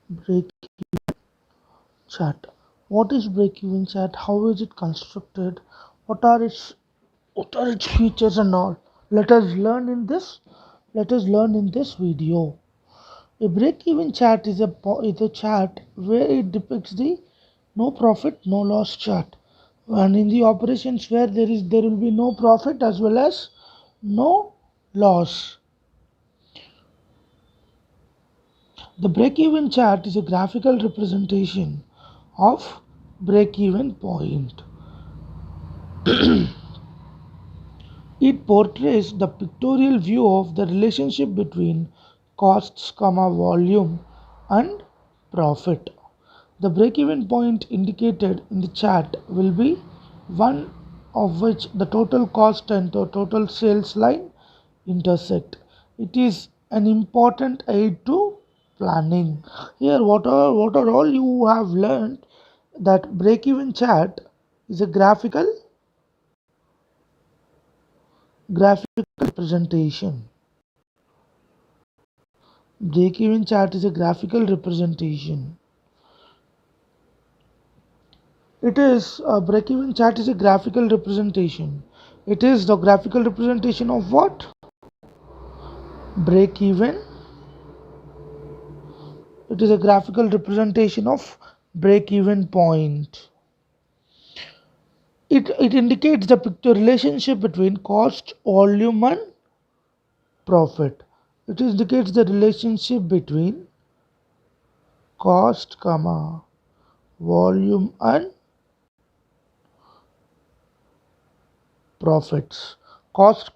break chart. What is break-even chart? How is it constructed? What are its features and all? Let us learn in this. Let us learn in this video. A break-even chart is a chart where it depicts the no profit, no loss chart. And in the operations where there will be no profit as well as no loss. The break-even chart is a graphical representation of break-even point. It portrays the pictorial view of the relationship between costs, volume and profit. The break-even point indicated in the chart will be one of which the total cost and the total sales line intersect. It is an important aid to planning. Here, what are all you have learned, that break-even chart is a graphical representation. Break-even chart is a graphical representation. It is a break-even chart is a graphical representation. It is the graphical representation of what? Break-even. It is a graphical representation of break-even point. It indicates the picture relationship between cost, volume and profit. It indicates the relationship between cost, volume and profits. Cost,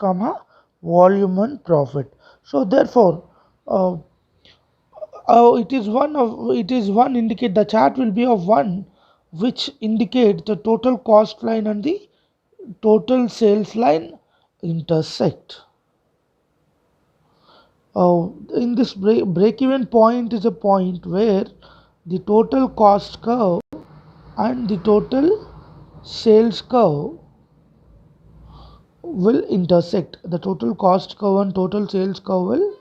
volume and profit. So therefore, uh, it is one indicate the chart will be of one which indicate the total cost line and the total sales line intersect. In this break-even point is a point where the total cost curve and the total sales curve will intersect. The total cost curve and total sales curve will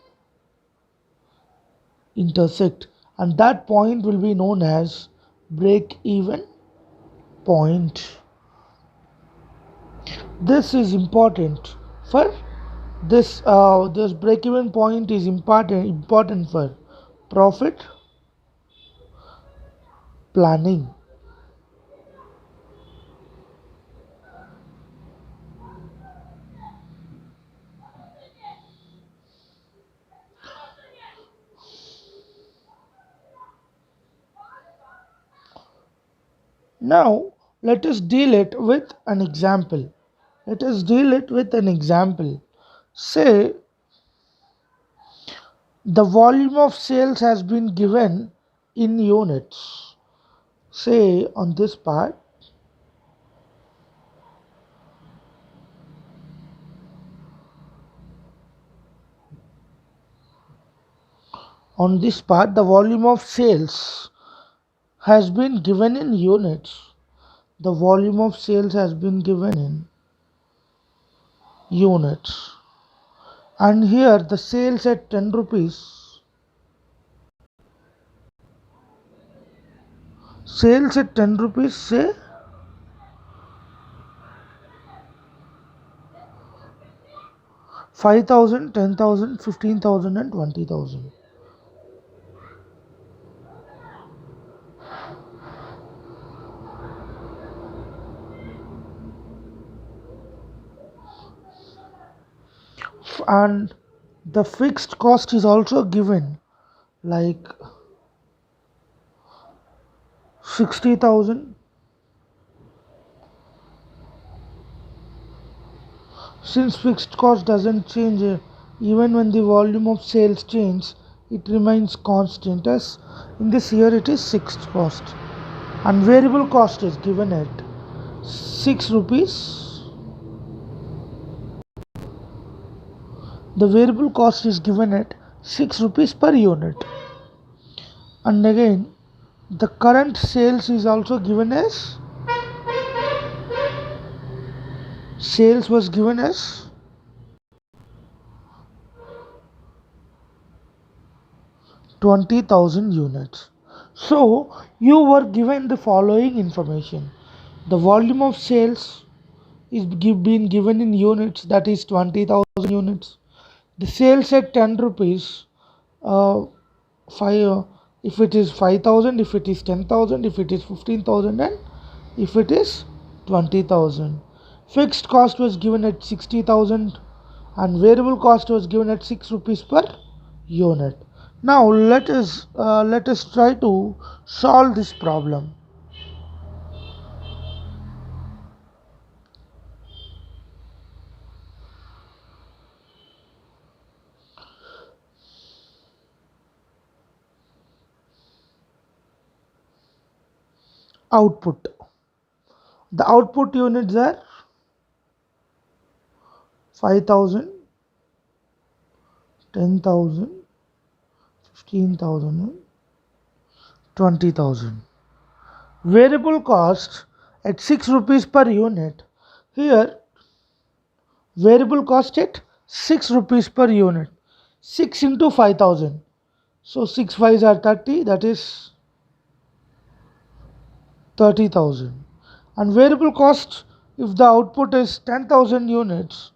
intersect, and that point will be known as break-even point. This is important for this break-even point is important for profit planning. Now let us deal it with an example. Let us deal it with an example. Say the volume of sales has been given in units. Say on this part, the volume of sales has been given in units. The volume of sales has been given in units. And here the sales at 10 rupees. Sales at 10 rupees, say 5,000, 10,000, 15,000 and 20,000. And the fixed cost is also given, like 60,000. Since fixed cost doesn't change, even when the volume of sales changes, it remains constant. As in this year, it is fixed cost, and variable cost is given at 6 rupees. The variable cost is given at 6 rupees per unit. And again, the current sales is also given as sales was given as 20,000 units. So you were given the following information. The volume of sales is being given in units, that is 20,000 units. The sales at 10 rupees, uh, 5, if it is 5,000, if it is 10,000, if it is 15,000, and if it is 20,000. Fixed cost was given at 60,000 and variable cost was given at 6 rupees per unit. Now let us try to solve this problem. Output. The output units are 5,000, 10,000, 15,000, 20,000. Variable cost at 6 rupees per unit. Here variable cost at 6 rupees per unit. 6 into 5,000. So 6 5s are 30, that is 30,000. And variable cost, if the output is 10,000 units,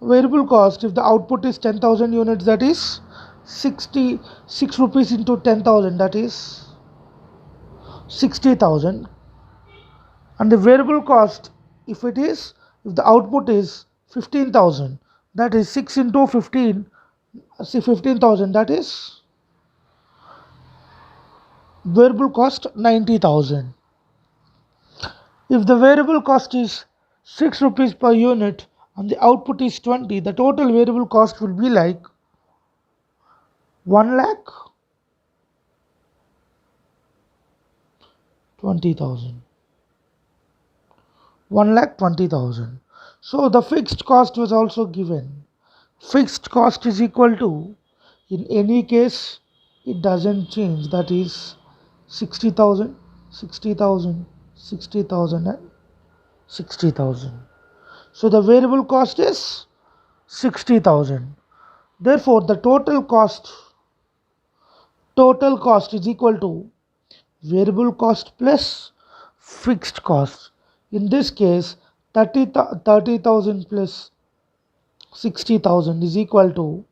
variable cost if the output is 10,000 units, that is 66 rupees into 10,000, that is 60,000. And the variable cost, if the output is 15,000, that is 6 into 15, 15,000, that is variable cost 90,000. If the variable cost is 6 rupees per unit and the output is 20, the total variable cost will be like 1 lakh 20,000. 1 lakh 20,000. So the fixed cost was also given. Fixed cost is equal to, in any case it doesn't change, that is 60,000, 60,000, 60,000 and 60,000. So the variable cost is 60,000. Therefore the total cost is equal to variable cost plus fixed cost. In this case 30,000 plus 60,000 is equal to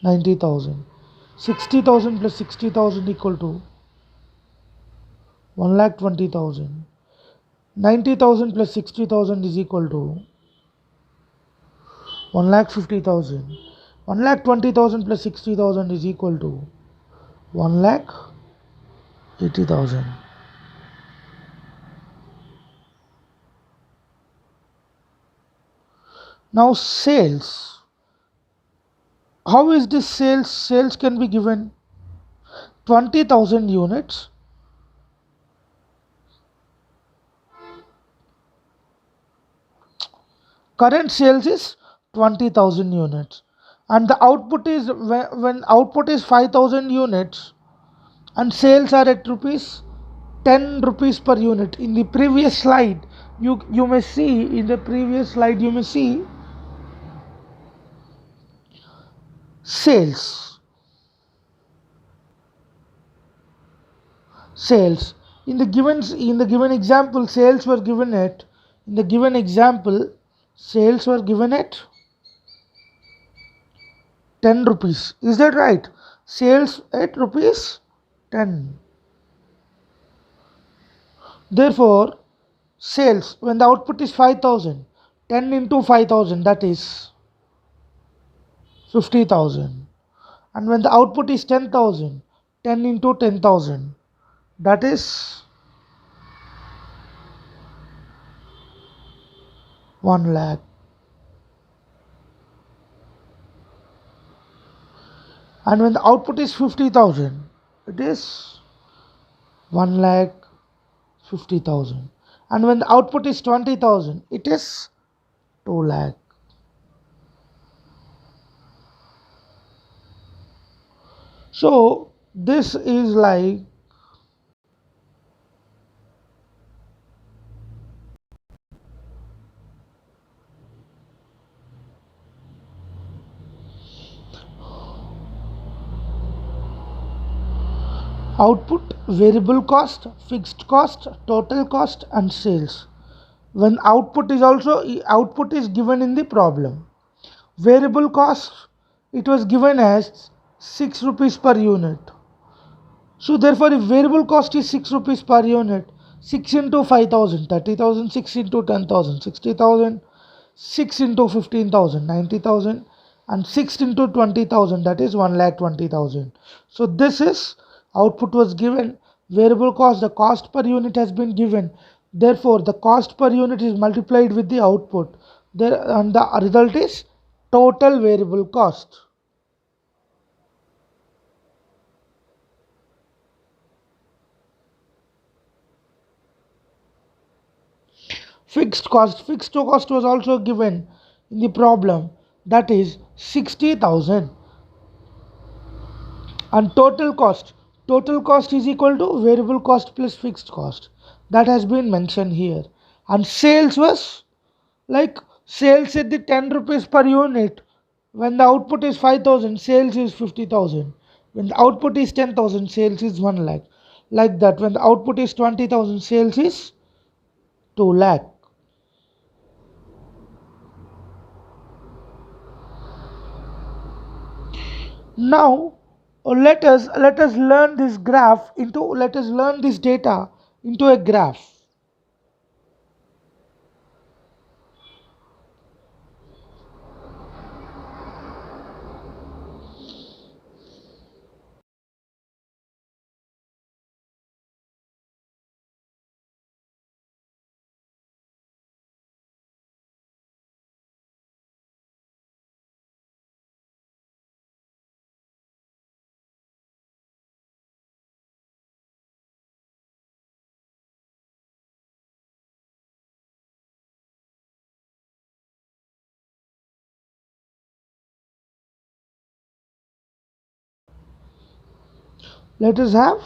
90,000. 60,000 plus 60,000 equal to 1 lakh 20,000. 90,000 plus 60,000 is equal to 1 lakh 50,000. 1 lakh 20,000 plus 60,000 is equal to 1 lakh 80,000. Now sales. How is this sales? Sales can be given 20,000 units. Current sales is 20,000 units. And the output is, when output is 5,000 units and sales are at 10 rupees per unit. In the previous slide, you may see, in the previous slide you may see sales in the given example, sales were given at, in the given example sales were given at 10 rupees. Is that right? Sales at rupees 10. Therefore sales, when the output is 5,000, 10 into 5,000, that is 50,000. And when the output is 10,000, 10 into 10,000, that is 1 lakh. And when the output is 50,000, it is 1 lakh 50,000. And when the output is 20,000, it is 2 lakh. So this is like Output, variable cost, fixed cost, total cost and sales. When output is given in the problem. Variable cost, it was given as 6 rupees per unit. So therefore if variable cost is 6 rupees per unit, 6 into 5,000, 30,000, 6 into 10,000, 60,000, 6 into 15,000, 90,000, and 6 into 20,000, that is 1,20,000. So this is output was given, variable cost, the cost per unit has been given. Therefore the cost per unit is multiplied with the output there, and the result is total variable cost. Fixed cost was also given in the problem, that is 60,000, and total cost is equal to variable cost plus fixed cost, that has been mentioned here. And sales was like sales at the 10 rupees per unit, when the output is 5,000, sales is 50,000. When the output is 10,000, sales is 1 lakh. Like that, when the output is 20,000, sales is 2 lakh. Now let us learn this graph into let us learn this data into a graph. Let us have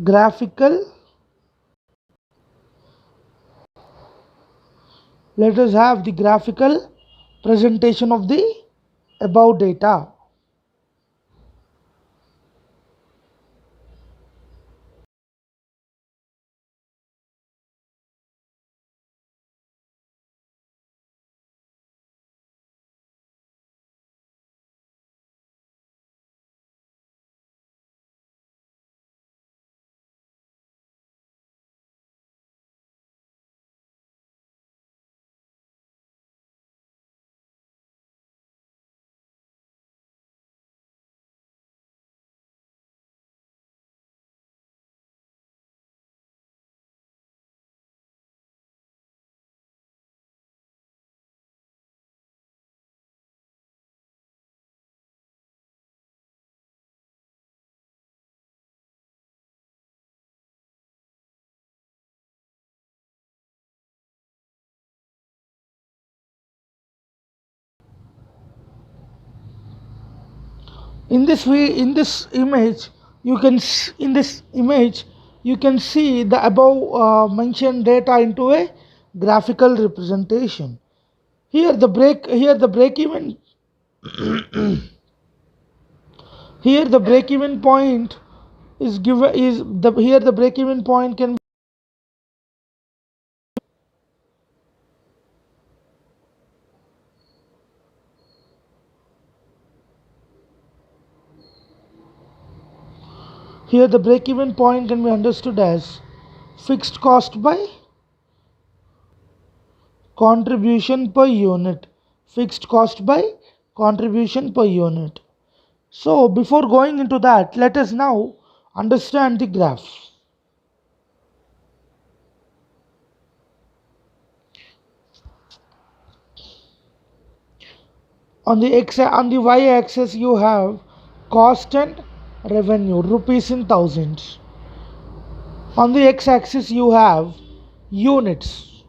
graphical let us have the graphical presentation of the above data. In this image in this image you can see the above mentioned data into a graphical representation. Here the break even here the break even point is given is the here the break even point can here the break even point can be understood as fixed cost by contribution per unit, fixed cost by contribution per unit. So before going into that, let us now understand the graph. On the y axis you have cost and revenue, rupees in thousands. On the x axis you have units.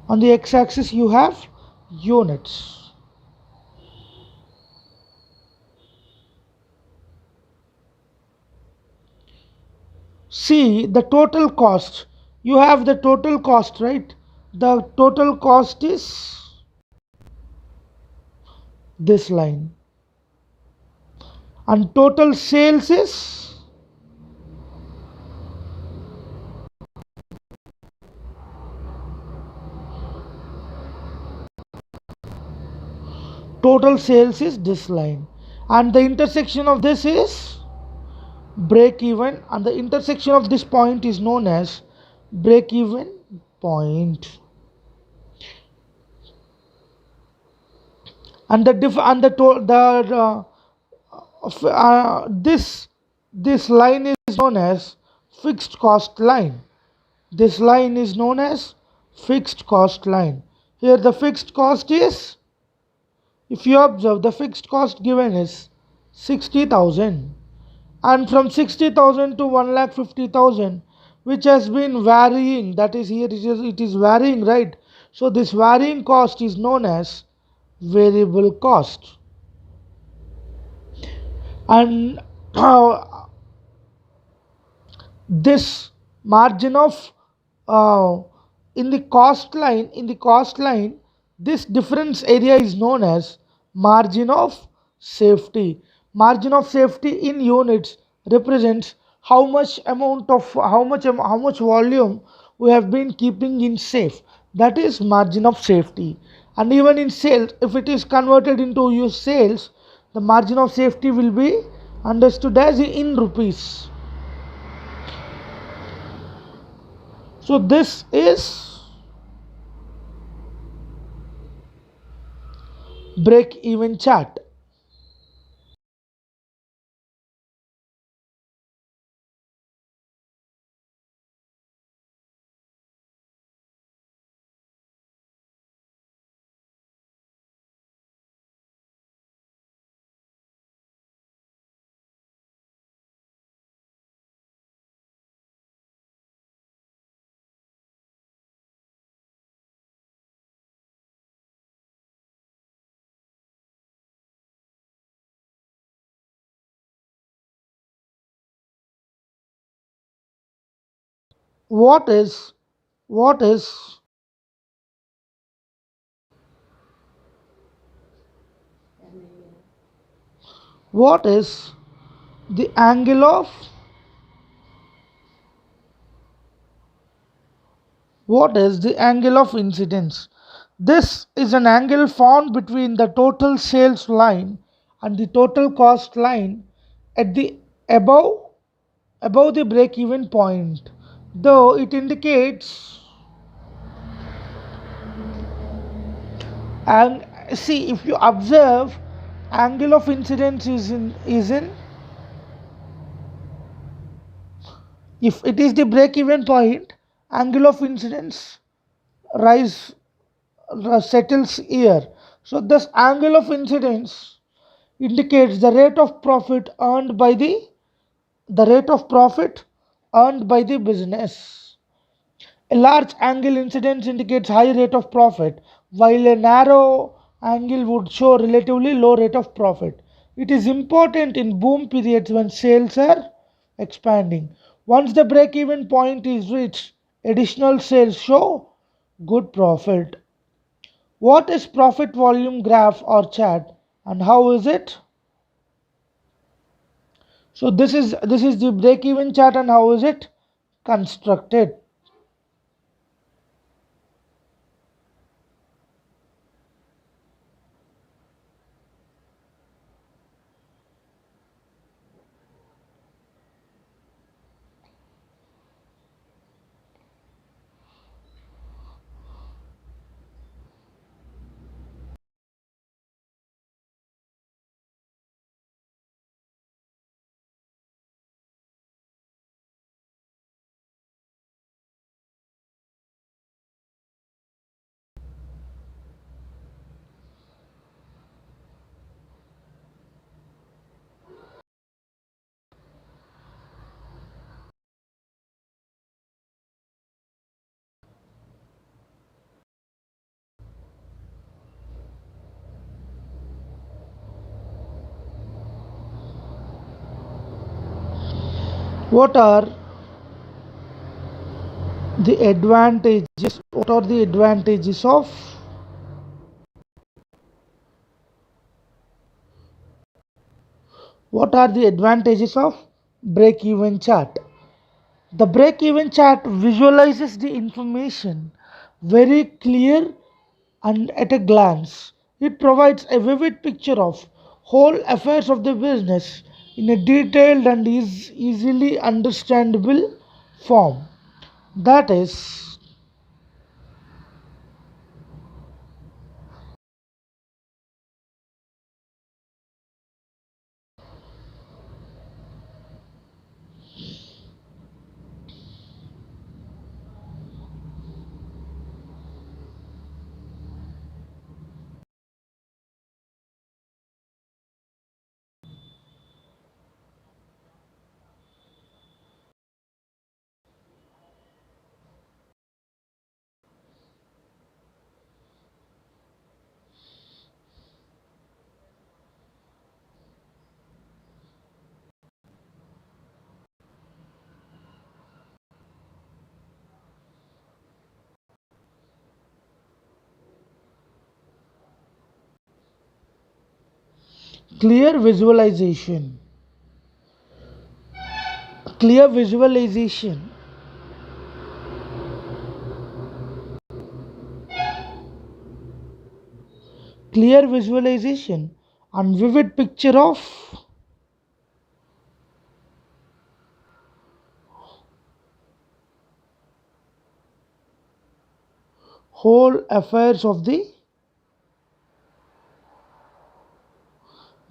On the x axis you have units. See the total cost. You have the total cost, right? The total cost is this line, and total sales is this line, and the intersection of this is break even, and the intersection of this point is known as break even point. And the diff and the to- the this line is known as fixed cost line. This line is known as fixed cost line. Here the fixed cost is, if you observe, the fixed cost given is 60,000, and from 60,000 to 1,50,000, which has been varying, that is, here it is varying, right? So this varying cost is known as variable cost. And this margin of uh, in the cost line, this difference area is known as margin of safety. Margin of safety in units represents how much amount of how much volume we have been keeping in safe, that is margin of safety. And even in sales, if it is converted into your sales, the margin of safety will be understood as in rupees. So this is break even chart. What is what is what is the angle of incidence? This is an angle found between the total sales line and the total cost line at the above the break even point, though it indicates. And see, if you observe, angle of incidence is in if it is the break even point, angle of incidence rise settles here. So this angle of incidence indicates the rate of profit earned by the business. A large angle incidence indicates high rate of profit, while a narrow angle would show relatively low rate of profit. It is important in boom periods when sales are expanding. Once the break even point is reached, additional sales show good profit. What is profit volume graph or chart, and how is it? So this is the break even chart, and how is it constructed? What are the advantages? What are the advantages of What are the advantages of break-even chart? The break-even chart visualizes the information very clear and at a glance. It provides a vivid picture of whole affairs of the business in a detailed and easily understandable form. That is clear visualization. Clear visualization. Clear visualization and vivid picture of whole affairs of the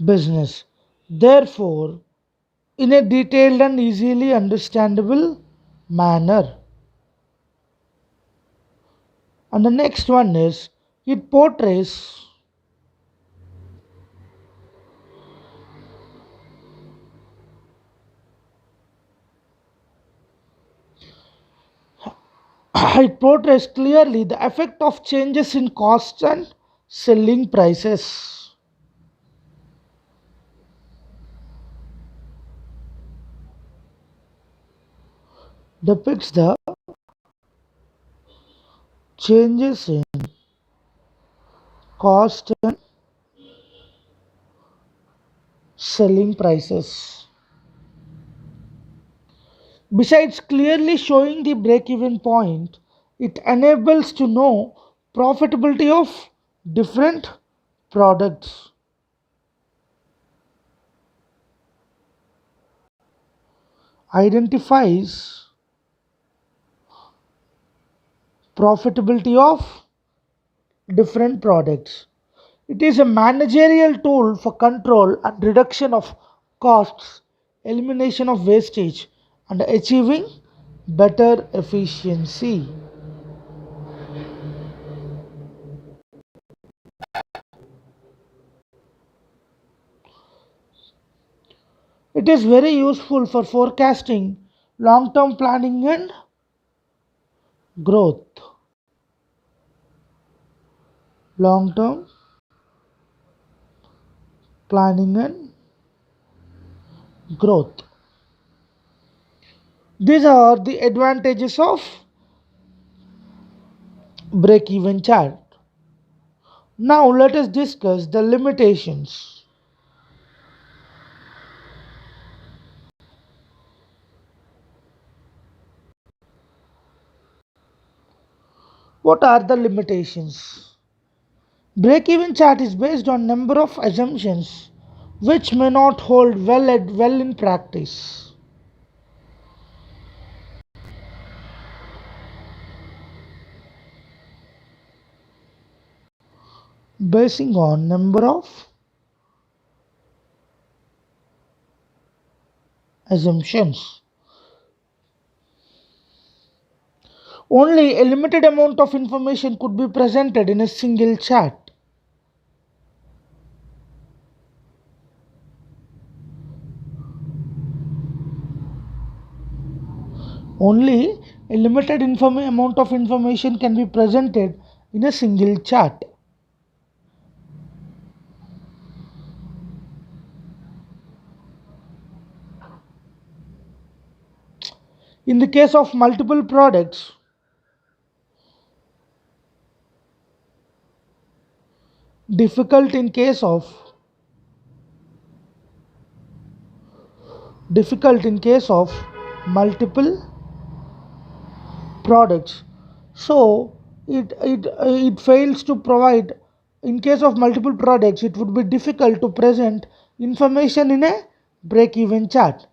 business. Therefore, in a detailed and easily understandable manner. And the next one is it portrays it portrays clearly the effect of changes in costs and selling prices. Depicts the changes in cost and selling prices. Besides clearly showing the break-even point, it enables to know profitability of different products, identifies profitability of different products. It is a managerial tool for control and reduction of costs, elimination of wastage, and achieving better efficiency. It is very useful for forecasting, long term planning, and growth. Long term planning and growth. These are the advantages of break even chart. Now let us discuss the limitations. What are the limitations? Break-even chart is based on number of assumptions which may not hold well in practice. Basing on number of assumptions. Only a limited amount of information could be presented in a single chart. Only a limited amount of information can be presented in a single chart. In the case of multiple products, difficult in case of difficult in case of multiple products. So it fails to provide, in case of multiple products it would be difficult to present information in a break even chart,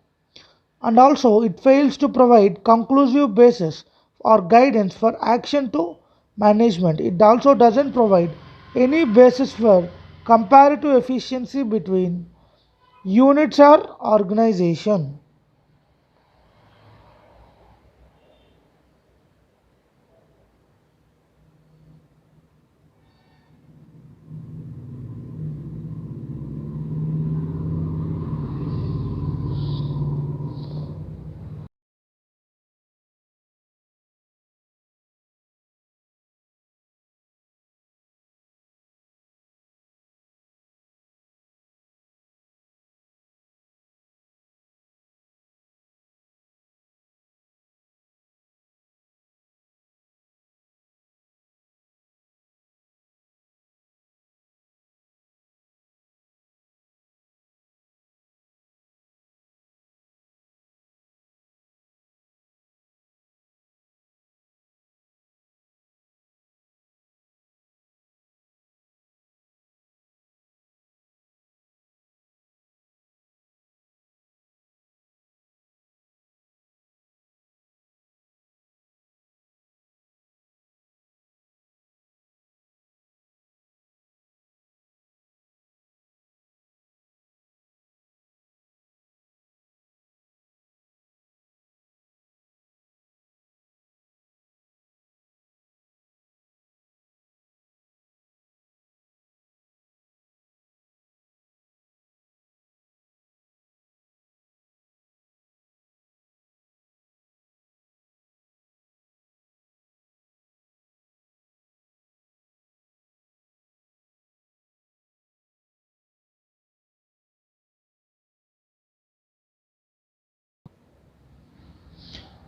and also it fails to provide conclusive basis or guidance for action to management. It also doesn't provide any basis for comparative efficiency between units or organization.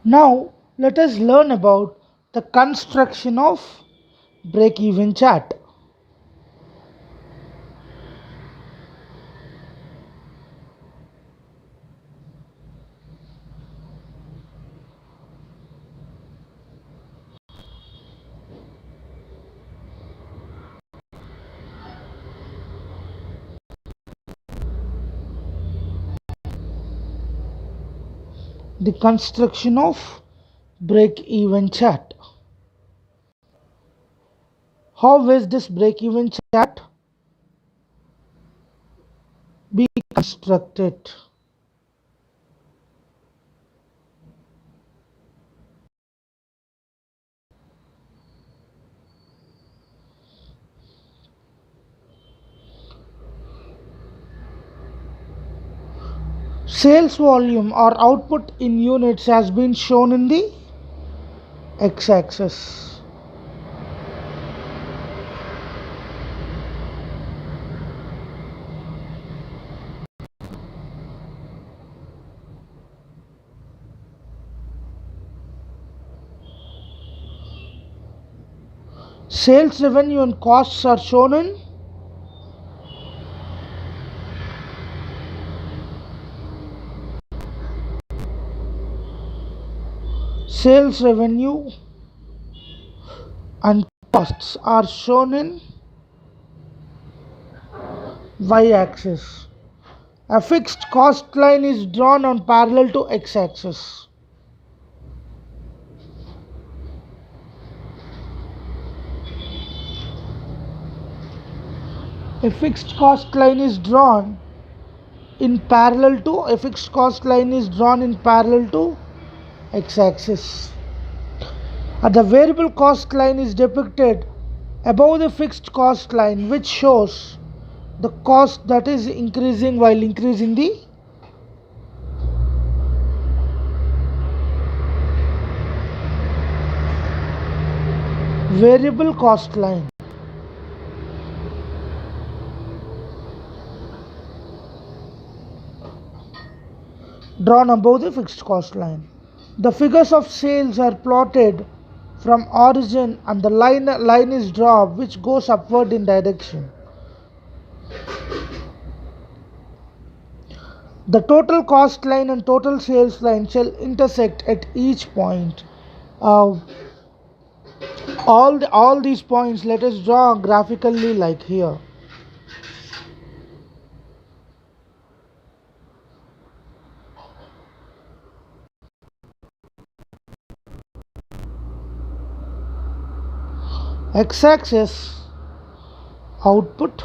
Now let us learn about the construction of break even chart. The construction of break even chart. How is this break even chart be constructed? Sales volume or output in units has been shown in the x-axis. Sales revenue and costs are shown in sales revenue and costs are shown in y-axis. A fixed cost line is drawn on parallel to x-axis. A fixed cost line is drawn in parallel to x-axis. The variable cost line is depicted above the fixed cost line, which shows the cost that is increasing while increasing the variable cost line. Drawn above the fixed cost line. The figures of sales are plotted from origin and the line is drawn which goes upward in direction. The total cost line and total sales line shall intersect at each point. Uh, all these points, let us draw graphically like here. X-axis output,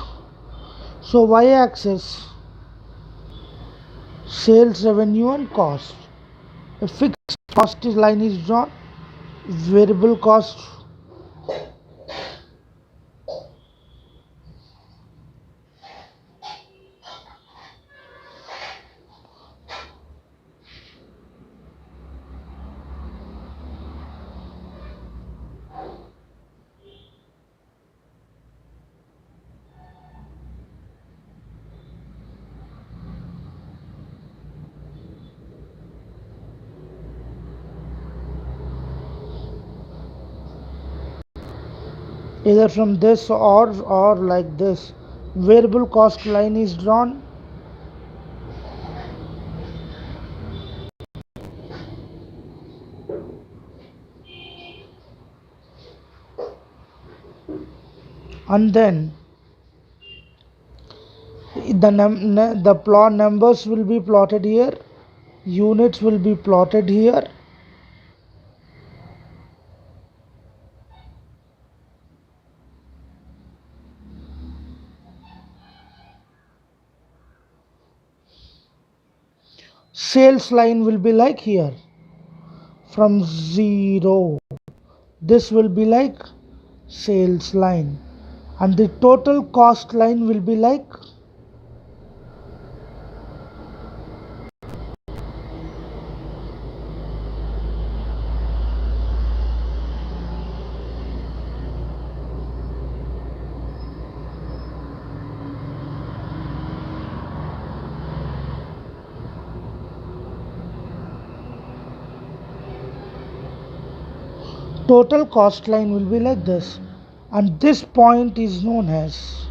so y-axis sales revenue and cost. A fixed cost line is drawn, variable cost. Either from this or like this, variable cost line is drawn. And then the plot numbers will be plotted here, units will be plotted here, sales line will be like here from 0, this will be like sales line, and the total cost line will be like total cost line will be like this, and this point is known as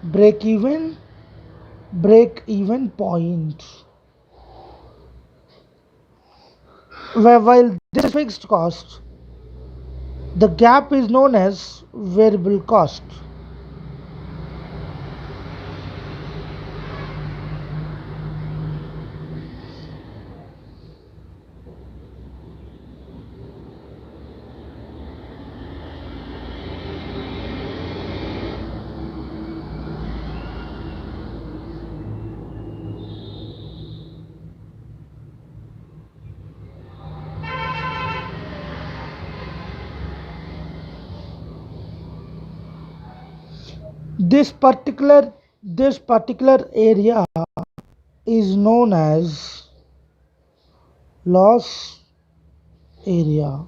break-even point. While this is fixed cost, the gap is known as variable cost. This particular area is known as loss area,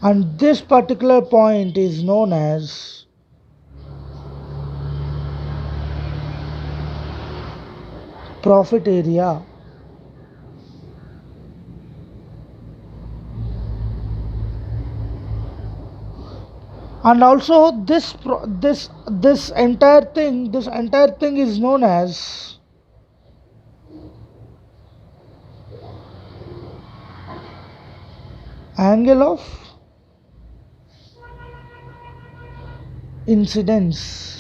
and this particular point is known as profit area. And also this entire thing is known as angle of incidence.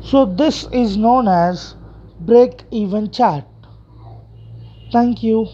So this is known as break-even chart. Thank you.